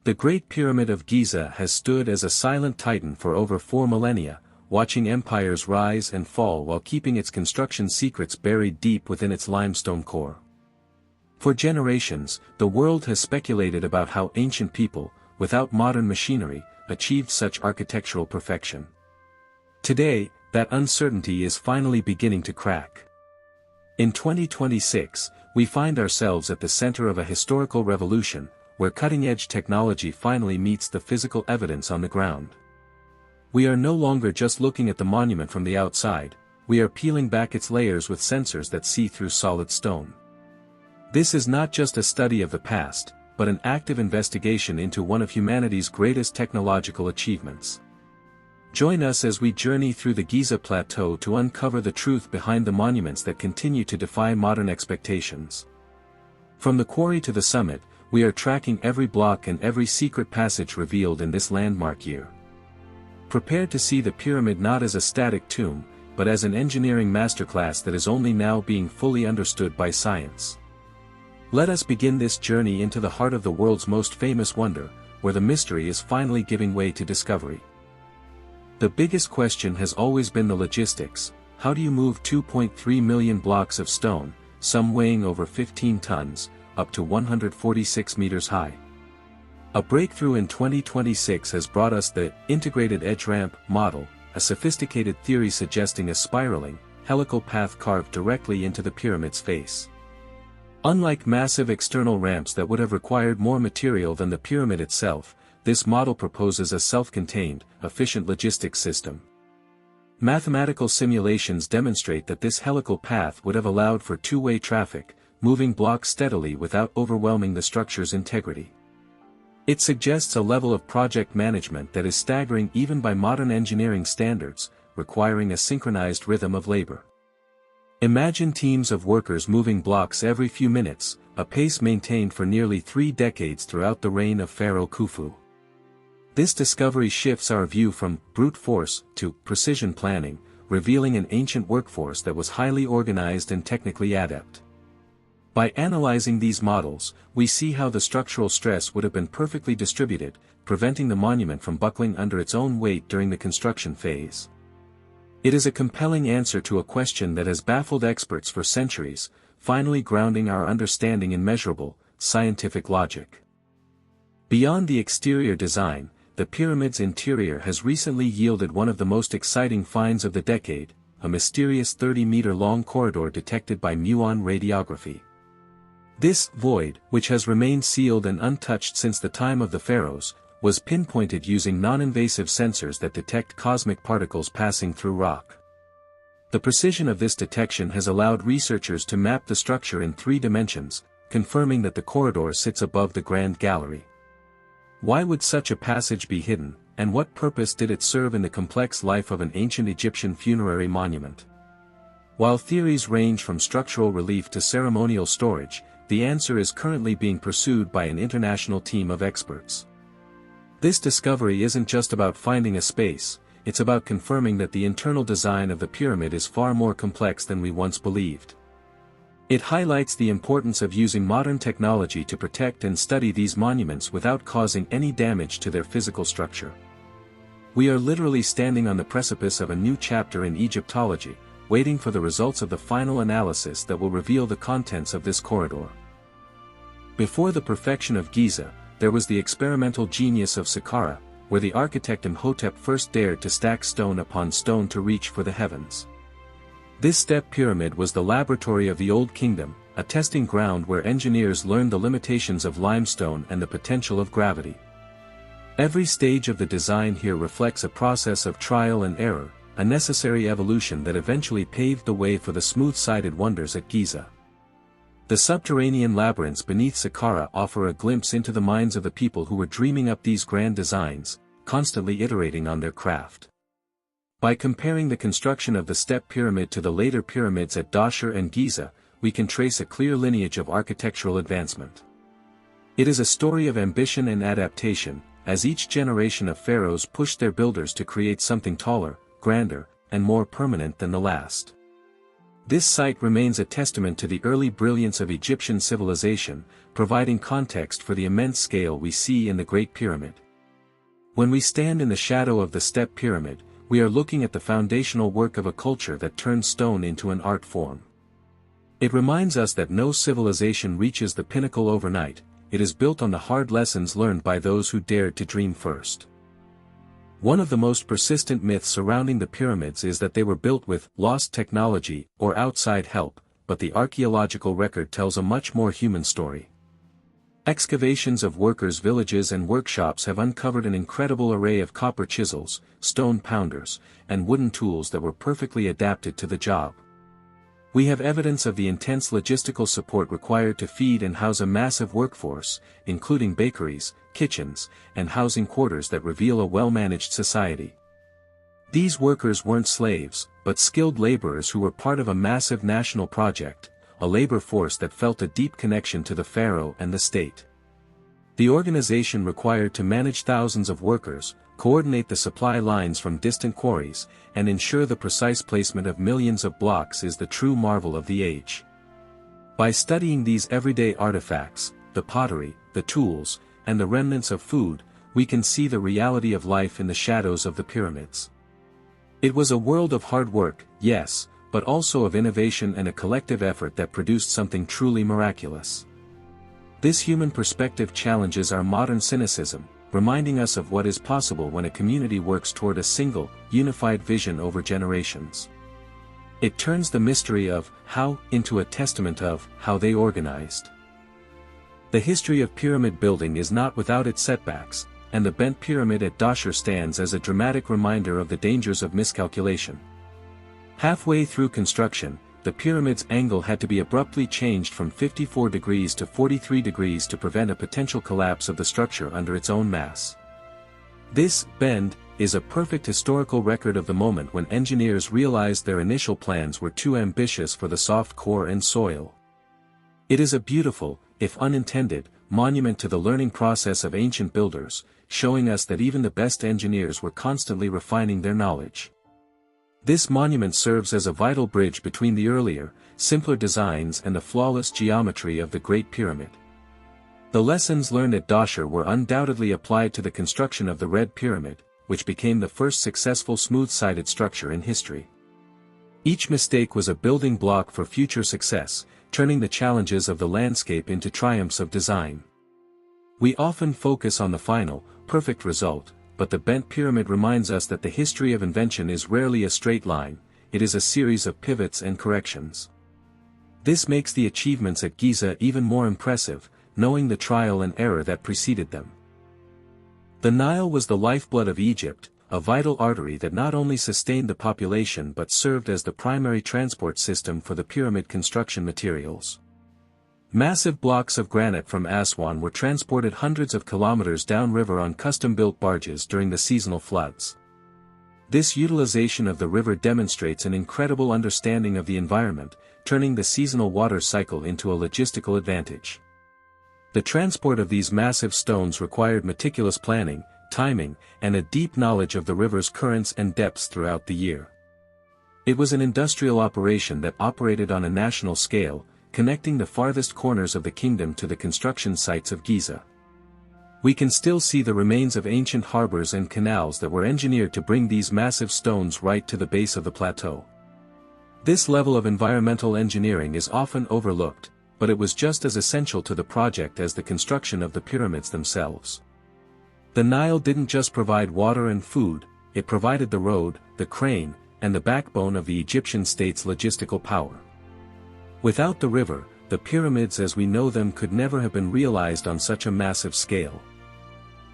The Great Pyramid of Giza has stood as a silent titan for over 4 millennia, watching empires rise and fall while keeping its construction secrets buried deep within its limestone core. For generations, the world has speculated about how ancient people, without modern machinery, achieved such architectural perfection. Today, that uncertainty is finally beginning to crack. In 2026, we find ourselves at the center of a historical revolution, where cutting-edge technology finally meets the physical evidence on the ground. We are no longer just looking at the monument from the outside, we are peeling back its layers with sensors that see through solid stone. This is not just a study of the past, but an active investigation into one of humanity's greatest technological achievements. Join us as we journey through the Giza Plateau to uncover the truth behind the monuments that continue to defy modern expectations. From the quarry to the summit, we are tracking every block and every secret passage revealed in this landmark year. Prepare to see the pyramid not as a static tomb, but as an engineering masterclass that is only now being fully understood by science. Let us begin this journey into the heart of the world's most famous wonder, where the mystery is finally giving way to discovery. The biggest question has always been the logistics: how do you move 2.3 million blocks of stone, some weighing over 15 tons, up to 146 meters high? A breakthrough in 2026 has brought us the integrated edge ramp model, a sophisticated theory suggesting a spiraling, helical path carved directly into the pyramid's face. Unlike massive external ramps that would have required more material than the pyramid itself, this model proposes a self-contained, efficient logistics system. Mathematical simulations demonstrate that this helical path would have allowed for two-way traffic, moving blocks steadily without overwhelming the structure's integrity. It suggests a level of project management that is staggering even by modern engineering standards, requiring a synchronized rhythm of labor. Imagine teams of workers moving blocks every few minutes, a pace maintained for nearly 3 decades throughout the reign of Pharaoh Khufu. This discovery shifts our view from brute force to precision planning, revealing an ancient workforce that was highly organized and technically adept. By analyzing these models, we see how the structural stress would have been perfectly distributed, preventing the monument from buckling under its own weight during the construction phase. It is a compelling answer to a question that has baffled experts for centuries, finally grounding our understanding in measurable, scientific logic. Beyond the exterior design, the pyramid's interior has recently yielded one of the most exciting finds of the decade, a mysterious 30-meter-long corridor detected by muon radiography. This void, which has remained sealed and untouched since the time of the pharaohs, was pinpointed using non-invasive sensors that detect cosmic particles passing through rock. The precision of this detection has allowed researchers to map the structure in 3 dimensions, confirming that the corridor sits above the Grand Gallery. Why would such a passage be hidden, and what purpose did it serve in the complex life of an ancient Egyptian funerary monument? While theories range from structural relief to ceremonial storage, the answer is currently being pursued by an international team of experts. This discovery isn't just about finding a space, it's about confirming that the internal design of the pyramid is far more complex than we once believed. It highlights the importance of using modern technology to protect and study these monuments without causing any damage to their physical structure. We are literally standing on the precipice of a new chapter in Egyptology, waiting for the results of the final analysis that will reveal the contents of this corridor. Before the perfection of Giza, there was the experimental genius of Saqqara, where the architect Imhotep first dared to stack stone upon stone to reach for the heavens. This step pyramid was the laboratory of the Old Kingdom, a testing ground where engineers learned the limitations of limestone and the potential of gravity. Every stage of the design here reflects a process of trial and error, a necessary evolution that eventually paved the way for the smooth-sided wonders at Giza. The subterranean labyrinths beneath Saqqara offer a glimpse into the minds of the people who were dreaming up these grand designs, constantly iterating on their craft. By comparing the construction of the step pyramid to the later pyramids at Dahshur and Giza, we can trace a clear lineage of architectural advancement. It is a story of ambition and adaptation, as each generation of pharaohs pushed their builders to create something taller, grander, and more permanent than the last. This site remains a testament to the early brilliance of Egyptian civilization, providing context for the immense scale we see in the Great Pyramid. When we stand in the shadow of the Step Pyramid, we are looking at the foundational work of a culture that turned stone into an art form. It reminds us that no civilization reaches the pinnacle overnight, it is built on the hard lessons learned by those who dared to dream first. One of the most persistent myths surrounding the pyramids is that they were built with lost technology or outside help, but the archaeological record tells a much more human story. Excavations of workers' villages and workshops have uncovered an incredible array of copper chisels, stone pounders, and wooden tools that were perfectly adapted to the job. We have evidence of the intense logistical support required to feed and house a massive workforce, including bakeries, kitchens, and housing quarters that reveal a well-managed society. These workers weren't slaves, but skilled laborers who were part of a massive national project, a labor force that felt a deep connection to the pharaoh and the state. The organization required to manage thousands of workers, coordinate the supply lines from distant quarries, and ensure the precise placement of millions of blocks is the true marvel of the age. By studying these everyday artifacts, the pottery, the tools, and the remnants of food, we can see the reality of life in the shadows of the pyramids. It was a world of hard work, yes, but also of innovation and a collective effort that produced something truly miraculous. This human perspective challenges our modern cynicism, reminding us of what is possible when a community works toward a single, unified vision over generations. It turns the mystery of how into a testament of how they organized. The history of pyramid building is not without its setbacks, and the bent pyramid at Dahshur stands as a dramatic reminder of the dangers of miscalculation. Halfway through construction, the pyramid's angle had to be abruptly changed from 54 degrees to 43 degrees to prevent a potential collapse of the structure under its own mass. This bend is a perfect historical record of the moment when engineers realized their initial plans were too ambitious for the soft core and soil. It is a beautiful, if unintended, monument to the learning process of ancient builders, showing us that even the best engineers were constantly refining their knowledge. This monument serves as a vital bridge between the earlier, simpler designs and the flawless geometry of the Great Pyramid. The lessons learned at Dahshur were undoubtedly applied to the construction of the Red Pyramid, which became the first successful smooth-sided structure in history. Each mistake was a building block for future success, turning the challenges of the landscape into triumphs of design. We often focus on the final, perfect result, but the bent pyramid reminds us that the history of invention is rarely a straight line, it is a series of pivots and corrections. This makes the achievements at Giza even more impressive, knowing the trial and error that preceded them. The Nile was the lifeblood of Egypt, a vital artery that not only sustained the population but served as the primary transport system for the pyramid construction materials. Massive blocks of granite from Aswan were transported hundreds of kilometers downriver on custom-built barges during the seasonal floods. This utilization of the river demonstrates an incredible understanding of the environment, turning the seasonal water cycle into a logistical advantage. The transport of these massive stones required meticulous planning, timing, and a deep knowledge of the river's currents and depths throughout the year. It was an industrial operation that operated on a national scale, connecting the farthest corners of the kingdom to the construction sites of Giza. We can still see the remains of ancient harbors and canals that were engineered to bring these massive stones right to the base of the plateau. This level of environmental engineering is often overlooked, but it was just as essential to the project as the construction of the pyramids themselves. The Nile didn't just provide water and food, it provided the road, the crane, and the backbone of the Egyptian state's logistical power. Without the river, the pyramids as we know them could never have been realized on such a massive scale.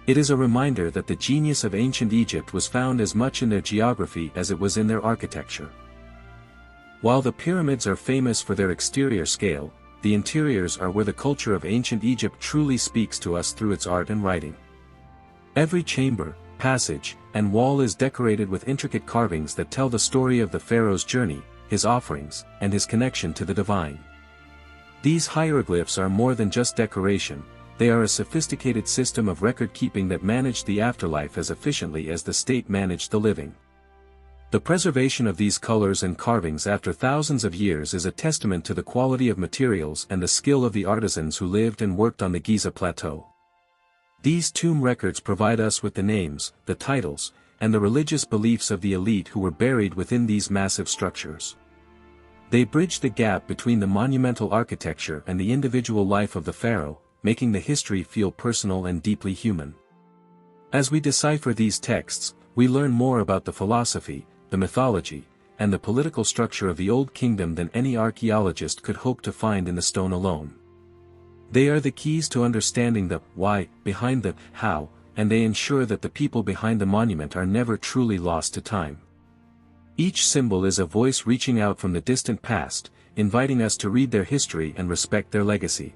It is a reminder that the genius of ancient Egypt was found as much in their geography as it was in their architecture. While the pyramids are famous for their exterior scale, the interiors are where the culture of ancient Egypt truly speaks to us through its art and writing. Every chamber, passage, and wall is decorated with intricate carvings that tell the story of the pharaoh's journey, his offerings, and his connection to the divine. These hieroglyphs are more than just decoration, they are a sophisticated system of record-keeping that managed the afterlife as efficiently as the state managed the living. The preservation of these colors and carvings after thousands of years is a testament to the quality of materials and the skill of the artisans who lived and worked on the Giza plateau. These tomb records provide us with the names, the titles, and the religious beliefs of the elite who were buried within these massive structures. They bridge the gap between the monumental architecture and the individual life of the pharaoh, making the history feel personal and deeply human. As we decipher these texts, we learn more about the philosophy, the mythology, and the political structure of the Old Kingdom than any archaeologist could hope to find in the stone alone. They are the keys to understanding the why behind the how, and they ensure that the people behind the monument are never truly lost to time. Each symbol is a voice reaching out from the distant past, inviting us to read their history and respect their legacy.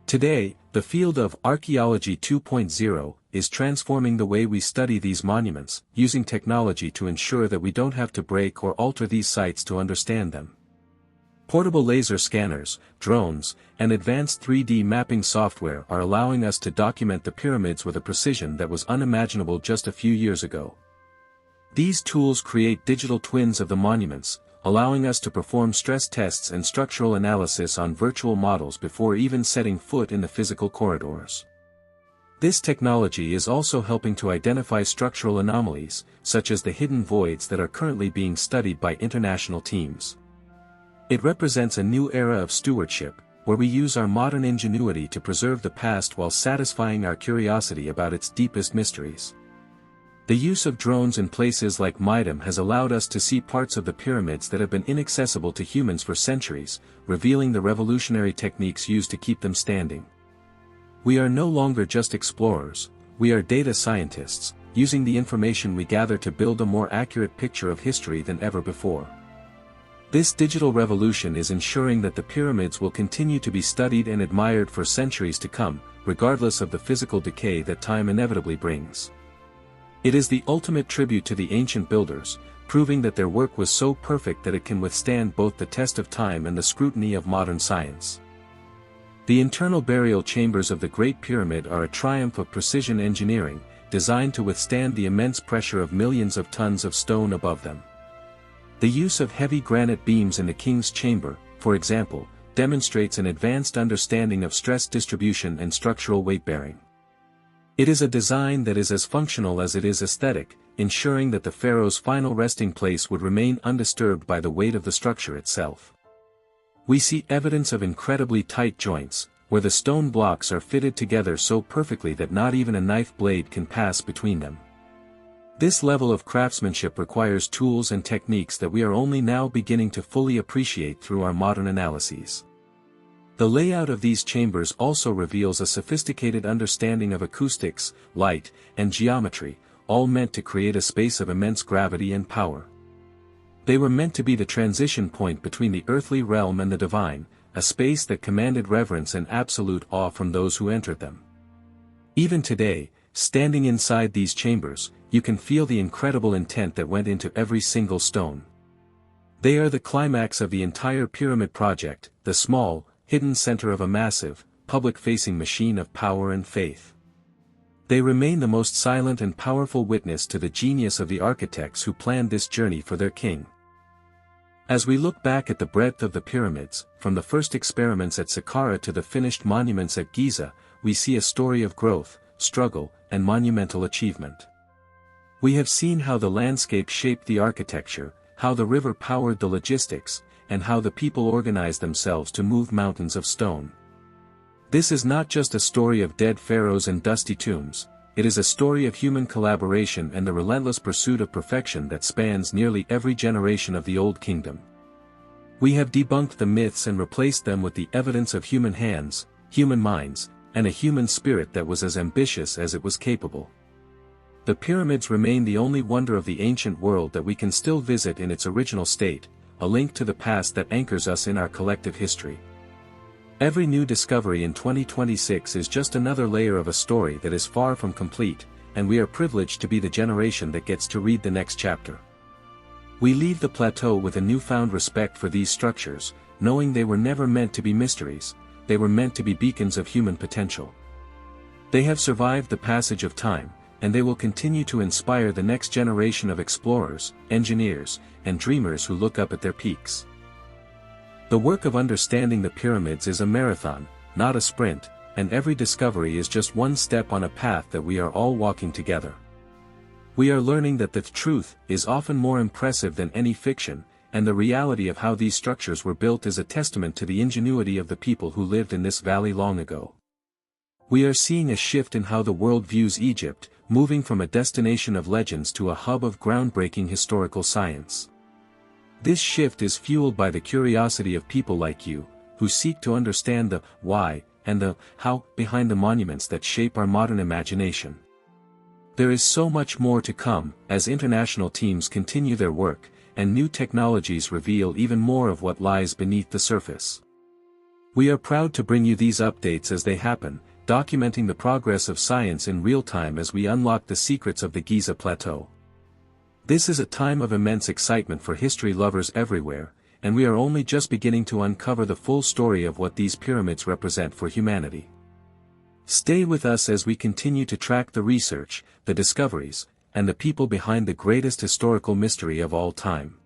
Today, the field of Archaeology 2.0 is transforming the way we study these monuments, using technology to ensure that we don't have to break or alter these sites to understand them. Portable laser scanners, drones, and advanced 3D mapping software are allowing us to document the pyramids with a precision that was unimaginable just a few years ago. These tools create digital twins of the monuments, allowing us to perform stress tests and structural analysis on virtual models before even setting foot in the physical corridors. This technology is also helping to identify structural anomalies, such as the hidden voids that are currently being studied by international teams. It represents a new era of stewardship, where we use our modern ingenuity to preserve the past while satisfying our curiosity about its deepest mysteries. The use of drones in places like Midam has allowed us to see parts of the pyramids that have been inaccessible to humans for centuries, revealing the revolutionary techniques used to keep them standing. We are no longer just explorers, we are data scientists, using the information we gather to build a more accurate picture of history than ever before. This digital revolution is ensuring that the pyramids will continue to be studied and admired for centuries to come, regardless of the physical decay that time inevitably brings. It is the ultimate tribute to the ancient builders, proving that their work was so perfect that it can withstand both the test of time and the scrutiny of modern science. The internal burial chambers of the Great Pyramid are a triumph of precision engineering, designed to withstand the immense pressure of millions of tons of stone above them. The use of heavy granite beams in the king's chamber, for example, demonstrates an advanced understanding of stress distribution and structural weight-bearing. It is a design that is as functional as it is aesthetic, ensuring that the pharaoh's final resting place would remain undisturbed by the weight of the structure itself. We see evidence of incredibly tight joints, where the stone blocks are fitted together so perfectly that not even a knife blade can pass between them. This level of craftsmanship requires tools and techniques that we are only now beginning to fully appreciate through our modern analyses. The layout of these chambers also reveals a sophisticated understanding of acoustics, light, and geometry, all meant to create a space of immense gravity and power. They were meant to be the transition point between the earthly realm and the divine, a space that commanded reverence and absolute awe from those who entered them. Even today, standing inside these chambers, you can feel the incredible intent that went into every single stone. They are the climax of the entire pyramid project, the small, hidden center of a massive, public-facing machine of power and faith. They remain the most silent and powerful witness to the genius of the architects who planned this journey for their king. As we look back at the breadth of the pyramids, from the first experiments at Saqqara to the finished monuments at Giza, we see a story of growth, struggle, and monumental achievement. We have seen how the landscape shaped the architecture, how the river powered the logistics, and how the people organized themselves to move mountains of stone. This is not just a story of dead pharaohs and dusty tombs, it is a story of human collaboration and the relentless pursuit of perfection that spans nearly every generation of the Old Kingdom. We have debunked the myths and replaced them with the evidence of human hands, human minds, and a human spirit that was as ambitious as it was capable. The pyramids remain the only wonder of the ancient world that we can still visit in its original state, a link to the past that anchors us in our collective history. Every new discovery in 2026 is just another layer of a story that is far from complete, and we are privileged to be the generation that gets to read the next chapter. We leave the plateau with a newfound respect for these structures, knowing they were never meant to be mysteries, they were meant to be beacons of human potential. They have survived the passage of time, and they will continue to inspire the next generation of explorers, engineers, and dreamers who look up at their peaks. The work of understanding the pyramids is a marathon, not a sprint, and every discovery is just one step on a path that we are all walking together. We are learning that the truth is often more impressive than any fiction, and the reality of how these structures were built is a testament to the ingenuity of the people who lived in this valley long ago. We are seeing a shift in how the world views Egypt, moving from a destination of legends to a hub of groundbreaking historical science. This shift is fueled by the curiosity of people like you, who seek to understand the why and the how behind the monuments that shape our modern imagination. There is so much more to come as international teams continue their work, and new technologies reveal even more of what lies beneath the surface. We are proud to bring you these updates as they happen, documenting the progress of science in real time as we unlock the secrets of the Giza Plateau. This is a time of immense excitement for history lovers everywhere, and we are only just beginning to uncover the full story of what these pyramids represent for humanity. Stay with us as we continue to track the research, the discoveries, and the people behind the greatest historical mystery of all time.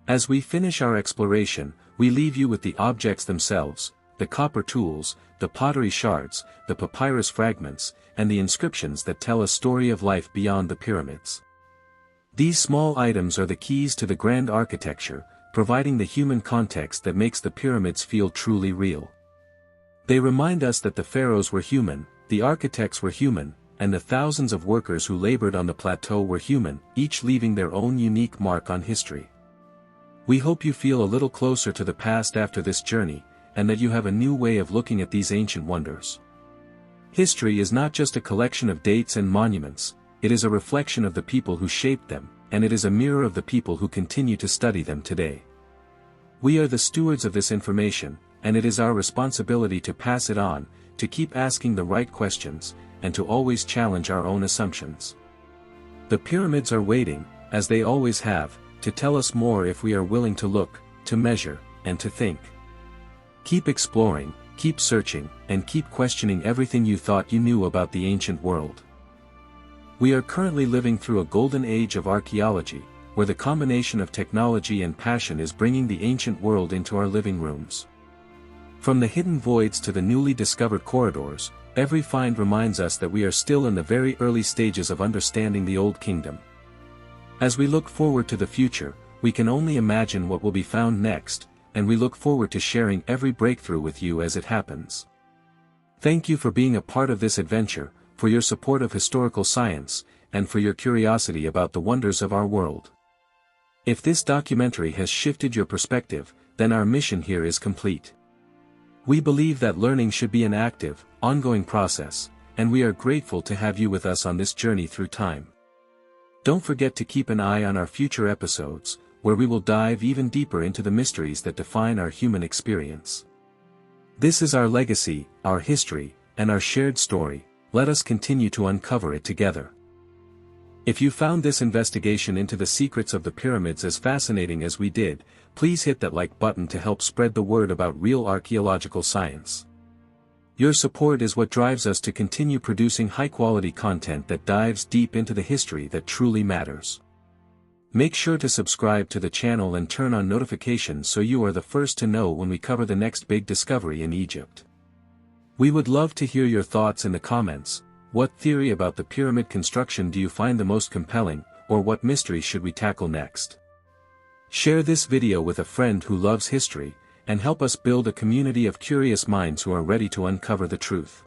As we finish our exploration, we leave you with the objects themselves, the copper tools, the pottery shards, the papyrus fragments, and the inscriptions that tell a story of life beyond the pyramids. These small items are the keys to the grand architecture, providing the human context that makes the pyramids feel truly real. They remind us that the pharaohs were human, the architects were human, and the thousands of workers who labored on the plateau were human, each leaving their own unique mark on history. We hope you feel a little closer to the past after this journey, and that you have a new way of looking at these ancient wonders. History is not just a collection of dates and monuments, it is a reflection of the people who shaped them, and it is a mirror of the people who continue to study them today. We are the stewards of this information, and it is our responsibility to pass it on, to keep asking the right questions, and to always challenge our own assumptions. The pyramids are waiting, as they always have, to tell us more if we are willing to look, to measure, and to think. Keep exploring, keep searching, and keep questioning everything you thought you knew about the ancient world. We are currently living through a golden age of archaeology, where the combination of technology and passion is bringing the ancient world into our living rooms. From the hidden voids to the newly discovered corridors, every find reminds us that we are still in the very early stages of understanding the Old Kingdom. As we look forward to the future, we can only imagine what will be found next, and we look forward to sharing every breakthrough with you as it happens. Thank you for being a part of this adventure, for your support of historical science, and for your curiosity about the wonders of our world. If this documentary has shifted your perspective, then our mission here is complete. We believe that learning should be an active, ongoing process, and we are grateful to have you with us on this journey through time. Don't forget to keep an eye on our future episodes, where we will dive even deeper into the mysteries that define our human experience. This is our legacy, our history, and our shared story. Let us continue to uncover it together. If you found this investigation into the secrets of the pyramids as fascinating as we did, please hit that like button to help spread the word about real archaeological science. Your support is what drives us to continue producing high-quality content that dives deep into the history that truly matters. Make sure to subscribe to the channel and turn on notifications so you are the first to know when we cover the next big discovery in Egypt. We would love to hear your thoughts in the comments. What theory about the pyramid construction do you find the most compelling, or what mystery should we tackle next? Share this video with a friend who loves history, and help us build a community of curious minds who are ready to uncover the truth.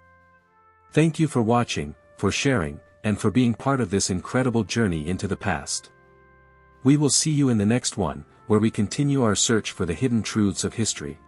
Thank you for watching, for sharing, and for being part of this incredible journey into the past. We will see you in the next one, where we continue our search for the hidden truths of history.